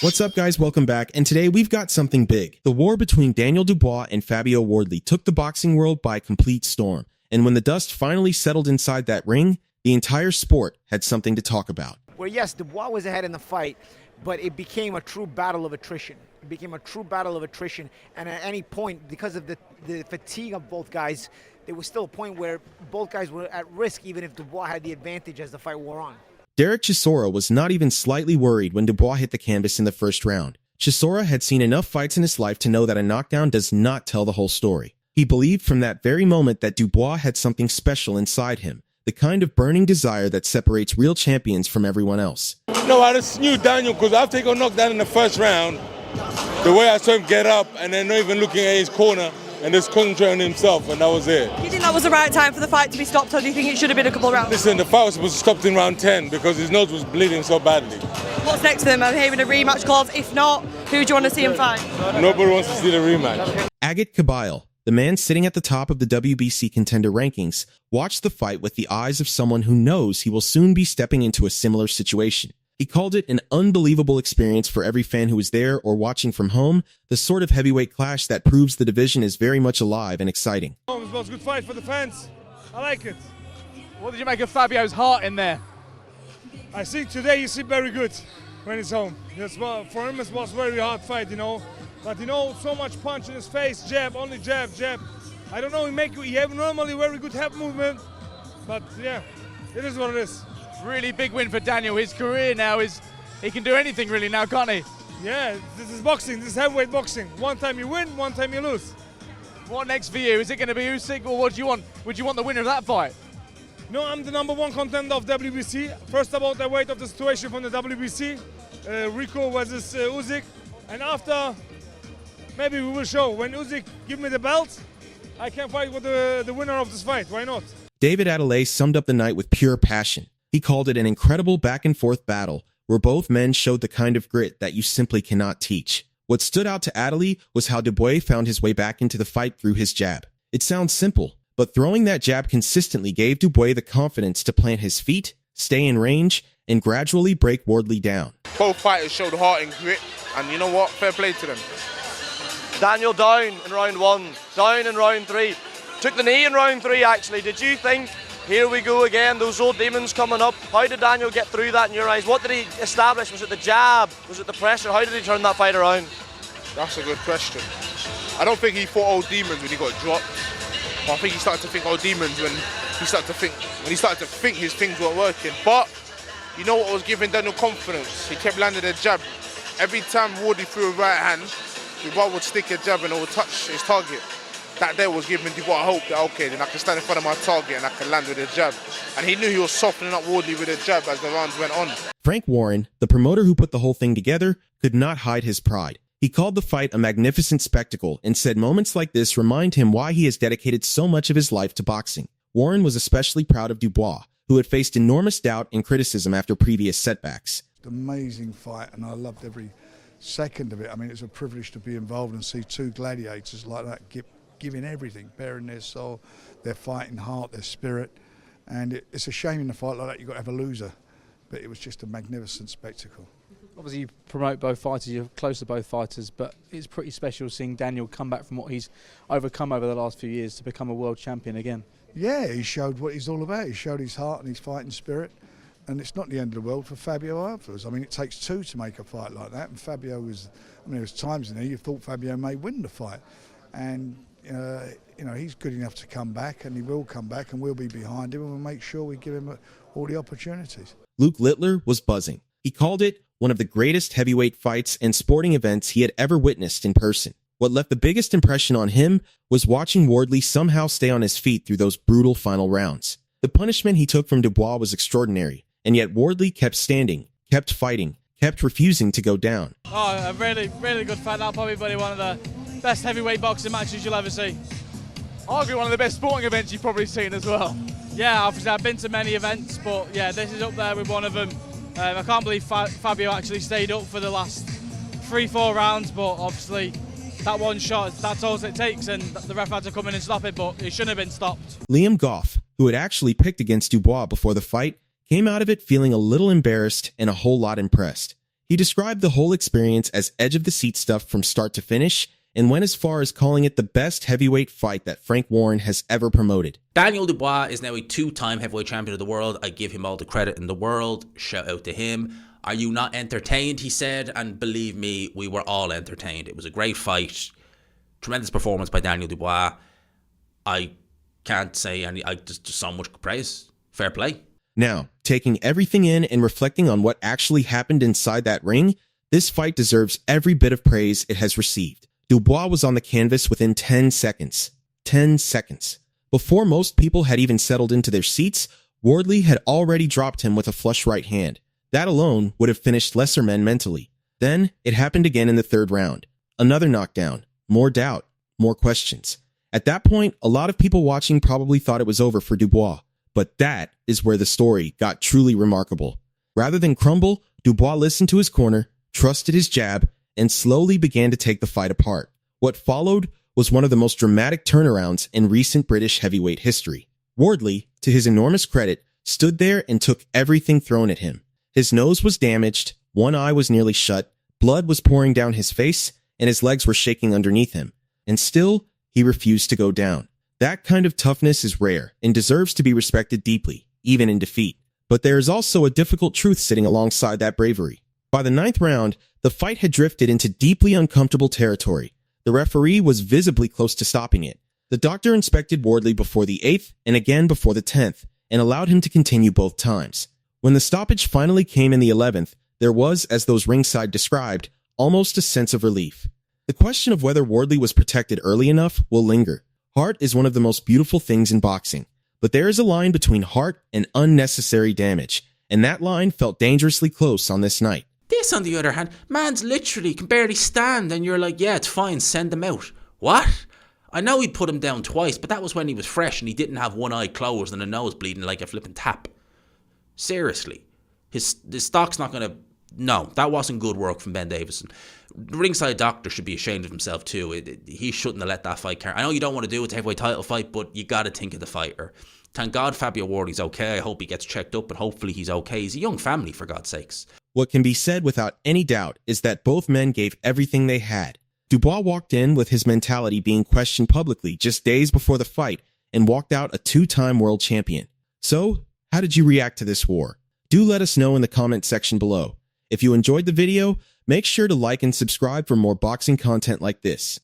What's up, guys? Welcome back, and today we've got something big. The war between Daniel Dubois and Fabio Wardley took the boxing world by complete storm, and when the dust finally settled inside that ring, the entire sport had something to talk about. Where yes, Dubois was ahead in the fight, but it became a true battle of attrition. It became a true battle of attrition, and at any point, because of the fatigue of both guys, there was still a point where both guys were at risk, even if Dubois had the advantage as the fight wore on. Derek Chisora was not even slightly worried when Dubois hit the canvas in the first round. Chisora had seen enough fights in his life to know that a knockdown does not tell the whole story. He believed from that very moment that Dubois had something special inside him, the kind of burning desire that separates real champions from everyone else. No, I just knew Daniel because after he got knocked down in the first round, the way I saw him get up and then not even looking at his corner and just concentrating on himself, and that was it. Do you think that was the right time for the fight to be stopped, or do you think it should have been a couple of rounds? Listen, the fight was supposed to stop in round 10 because his nose was bleeding so badly. What's next for them? I'm hearing a rematch clause. If not, who do you want to see him fight? Nobody wants to see the rematch. Agit Kabayel, the man sitting at the top of the WBC contender rankings, watched the fight with the eyes of someone who knows he will soon be stepping into a similar situation. He called it an unbelievable experience for every fan who was there or watching from home, the sort of heavyweight clash that proves the division is very much alive and exciting. It was a good fight for the fans. I like it. What did you make of Fabio's heart in there? I think today you see very good when he's home. For him it was a very hard fight, you know. But you know, so much punch in his face, jab, only jab, jab. I don't know, he have normally very good head movement, but yeah, it is what it is. Really big win for Daniel. His career now is, he can do anything really now, can't he? Yeah, this is boxing, this is heavyweight boxing. One time you win, one time you lose. What next for you? Is it going to be Usyk, or what do you want? Would you want the winner of that fight? No, I'm the #1 contender of WBC. First about the weight of the situation from the WBC. Rico versus Usyk. And after, maybe we will show. When Usyk give me the belt, I can fight with the winner of this fight. Why not? David Adelaide summed up the night with pure passion. He called it an incredible back-and-forth battle where both men showed the kind of grit that you simply cannot teach. What stood out to Adelaide was how Dubois found his way back into the fight through his jab. It sounds simple, but throwing that jab consistently gave Dubois the confidence to plant his feet, stay in range, and gradually break Wardley down. Both fighters showed heart and grit, and you know what? Fair play to them. Daniel down in round 1, down in round 3. Took the knee in round 3, actually. Did you think, here we go again, those old demons coming up? How did Daniel get through that in your eyes? What did he establish? Was it the jab? Was it the pressure? How did he turn that fight around? That's a good question. I don't think he fought old demons when he got dropped. I think he started to think old demons when he started to think his things weren't working. But you know what was giving Daniel confidence? He kept landing a jab. Every time Wardley threw a right hand, Dubois would stick a jab and it would touch his target. That there was giving Dubois hope that, okay, then I can stand in front of my target and I can land with a jab. And he knew he was softening up Wardley with a jab as the rounds went on. Frank Warren, the promoter who put the whole thing together, could not hide his pride. He called the fight a magnificent spectacle and said moments like this remind him why he has dedicated so much of his life to boxing. Warren was especially proud of Dubois, who had faced enormous doubt and criticism after previous setbacks. Amazing fight, and I loved every second of it. I mean, it's a privilege to be involved and see two gladiators like that giving everything, bearing their soul, their fighting heart, their spirit. And it's a shame in a fight like that you've got to have a loser. But it was just a magnificent spectacle. Obviously you promote both fighters, you're close to both fighters, but it's pretty special seeing Daniel come back from what he's overcome over the last few years to become a world champion again. Yeah, he showed what he's all about. He showed his heart and his fighting spirit. And it's not the end of the world for Fabio afterwards. I mean, it takes two to make a fight like that. And Fabio was, I mean, there was times in there you thought Fabio may win the fight. And you know, he's good enough to come back, and he will come back, and we'll be behind him, and we'll make sure we give him all the opportunities. Luke Littler was buzzing. He called it one of the greatest heavyweight fights and sporting events he had ever witnessed in person. What left the biggest impression on him was watching Wardley somehow stay on his feet through those brutal final rounds. The punishment he took from Dubois was extraordinary, and yet Wardley kept standing, kept fighting, kept refusing to go down. Oh, a really, really good fight. That'll probably be one of the best heavyweight boxing matches you'll ever see. Arguably one of the best sporting events you've probably seen as well. Yeah, obviously I've been to many events, but yeah, this is up there with one of them. I can't believe Fabio actually stayed up for the last 3-4 rounds, but obviously that one shot, that's all it takes, and the ref had to come in and stop it, but it shouldn't have been stopped. Liam Goff, who had actually picked against Dubois before the fight, came out of it feeling a little embarrassed and a whole lot impressed. He described the whole experience as edge-of-the-seat stuff from start to finish, and went as far as calling it the best heavyweight fight that Frank Warren has ever promoted. Daniel Dubois is now a 2-time heavyweight champion of the world. I give him all the credit in the world. Shout out to him. Are you not entertained, he said, and believe me, we were all entertained. It was a great fight. Tremendous performance by Daniel Dubois. I can't say any, just so much praise. Fair play. Now, taking everything in and reflecting on what actually happened inside that ring, this fight deserves every bit of praise it has received. Dubois was on the canvas within 10 seconds. 10 seconds. Before most people had even settled into their seats, Wardley had already dropped him with a flush right hand. That alone would have finished lesser men mentally. Then, it happened again in the third round. Another knockdown. More doubt. More questions. At that point, a lot of people watching probably thought it was over for Dubois. But that is where the story got truly remarkable. Rather than crumble, Dubois listened to his corner, trusted his jab, and slowly began to take the fight apart. What followed was one of the most dramatic turnarounds in recent British heavyweight history. Wardley, to his enormous credit, stood there and took everything thrown at him. His nose was damaged, one eye was nearly shut, blood was pouring down his face, and his legs were shaking underneath him. And still, he refused to go down. That kind of toughness is rare and deserves to be respected deeply, even in defeat. But there is also a difficult truth sitting alongside that bravery. By the 9th round, the fight had drifted into deeply uncomfortable territory. The referee was visibly close to stopping it. The doctor inspected Wardley before the 8th and again before the 10th, and allowed him to continue both times. When the stoppage finally came in the 11th, there was, as those ringside described, almost a sense of relief. The question of whether Wardley was protected early enough will linger. Heart is one of the most beautiful things in boxing, but there is a line between heart and unnecessary damage, and that line felt dangerously close on this night. This, on the other hand, man's literally can barely stand, and you're like, yeah, it's fine, send him out. What? I know he put him down twice, but that was when he was fresh and he didn't have one eye closed and a nose bleeding like a flipping tap. Seriously. His stock's not going to... No, that wasn't good work from Ben Davison. The ringside doctor should be ashamed of himself too. He shouldn't have let that fight carry. I know you don't want to do it to heavyweight title fight, but you got to think of the fighter. Thank God Fabio Wardley's okay. I hope he gets checked up, and hopefully he's okay. He's a young family, for God's sakes. What can be said without any doubt is that both men gave everything they had. Dubois walked in with his mentality being questioned publicly just days before the fight and walked out a 2-time world champion. So, how did you react to this war? Do let us know in the comment section below. If you enjoyed the video, make sure to like and subscribe for more boxing content like this.